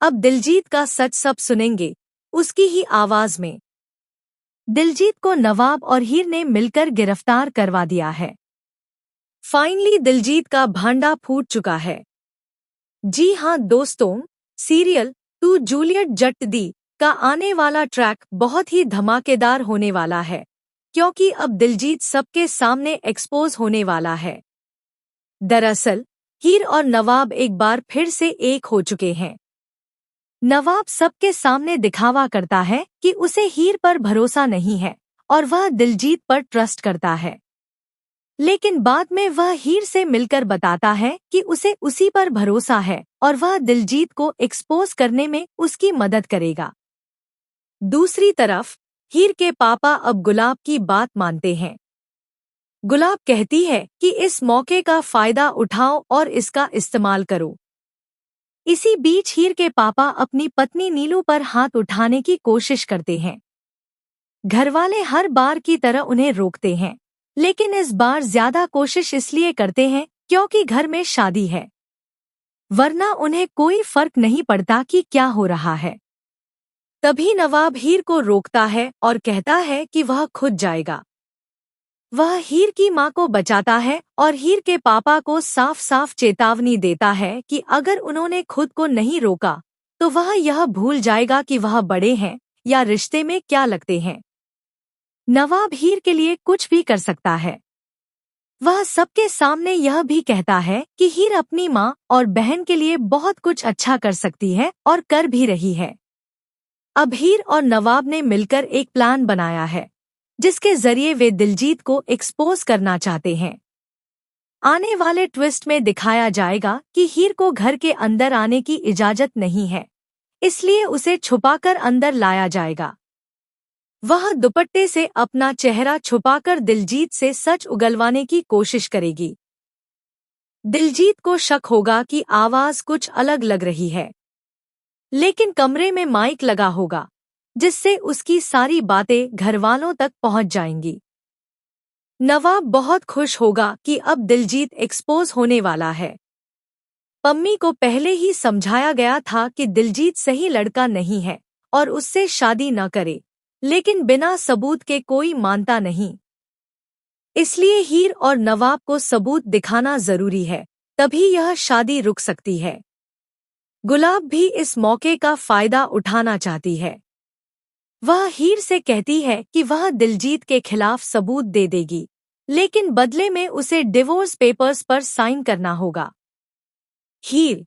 अब दिलजीत का सच सब सुनेंगे, उसकी ही आवाज में। दिलजीत को नवाब और हीर ने मिलकर गिरफ्तार करवा दिया है। फाइनली दिलजीत का भांडा फूट चुका है। जी हाँ दोस्तों, सीरियल तू जूलियट जट दी का आने वाला ट्रैक बहुत ही धमाकेदार होने वाला है, क्योंकि अब दिलजीत सबके सामने एक्सपोज होने वाला है। दरअसल हीर और नवाब एक बार फिर से एक हो चुके हैं। नवाब सबके सामने दिखावा करता है कि उसे हीर पर भरोसा नहीं है और वह दिलजीत पर ट्रस्ट करता है, लेकिन बाद में वह हीर से मिलकर बताता है कि उसे उसी पर भरोसा है और वह दिलजीत को एक्सपोज करने में उसकी मदद करेगा। दूसरी तरफ हीर के पापा अब गुलाब की बात मानते हैं। गुलाब कहती है कि इस मौके का फायदा उठाओ और इसका इस्तेमाल करो। इसी बीच हीर के पापा अपनी पत्नी नीलू पर हाथ उठाने की कोशिश करते हैं। घरवाले हर बार की तरह उन्हें रोकते हैं, लेकिन इस बार ज्यादा कोशिश इसलिए करते हैं क्योंकि घर में शादी है, वरना उन्हें कोई फर्क नहीं पड़ता कि क्या हो रहा है। तभी नवाब हीर को रोकता है और कहता है कि वह खुद जाएगा। वह हीर की मां को बचाता है और हीर के पापा को साफ साफ चेतावनी देता है कि अगर उन्होंने खुद को नहीं रोका तो वह यह भूल जाएगा कि वह बड़े हैं या रिश्ते में क्या लगते हैं। नवाब हीर के लिए कुछ भी कर सकता है। वह सबके सामने यह भी कहता है कि हीर अपनी मां और बहन के लिए बहुत कुछ अच्छा कर सकती है और कर भी रही है। अब हीर और नवाब ने मिलकर एक प्लान बनाया है, जिसके जरिए वे दिलजीत को एक्सपोज करना चाहते हैं। आने वाले ट्विस्ट में दिखाया जाएगा कि हीर को घर के अंदर आने की इजाजत नहीं है, इसलिए उसे छुपाकर अंदर लाया जाएगा। वह दुपट्टे से अपना चेहरा छुपाकर दिलजीत से सच उगलवाने की कोशिश करेगी। दिलजीत को शक होगा कि आवाज कुछ अलग लग रही है, लेकिन कमरे में माइक लगा होगा, जिससे उसकी सारी बातें घरवालों तक पहुंच जाएंगी। नवाब बहुत खुश होगा कि अब दिलजीत एक्सपोज होने वाला है। पम्मी को पहले ही समझाया गया था कि दिलजीत सही लड़का नहीं है और उससे शादी न करे, लेकिन बिना सबूत के कोई मानता नहीं। इसलिए हीर और नवाब को सबूत दिखाना जरूरी है, तभी यह शादी रुक सकती है। गुलाब भी इस मौके का फायदा उठाना चाहती है। वह हीर से कहती है कि वह दिलजीत के खिलाफ सबूत दे देगी, लेकिन बदले में उसे डिवोर्स पेपर्स पर साइन करना होगा। हीर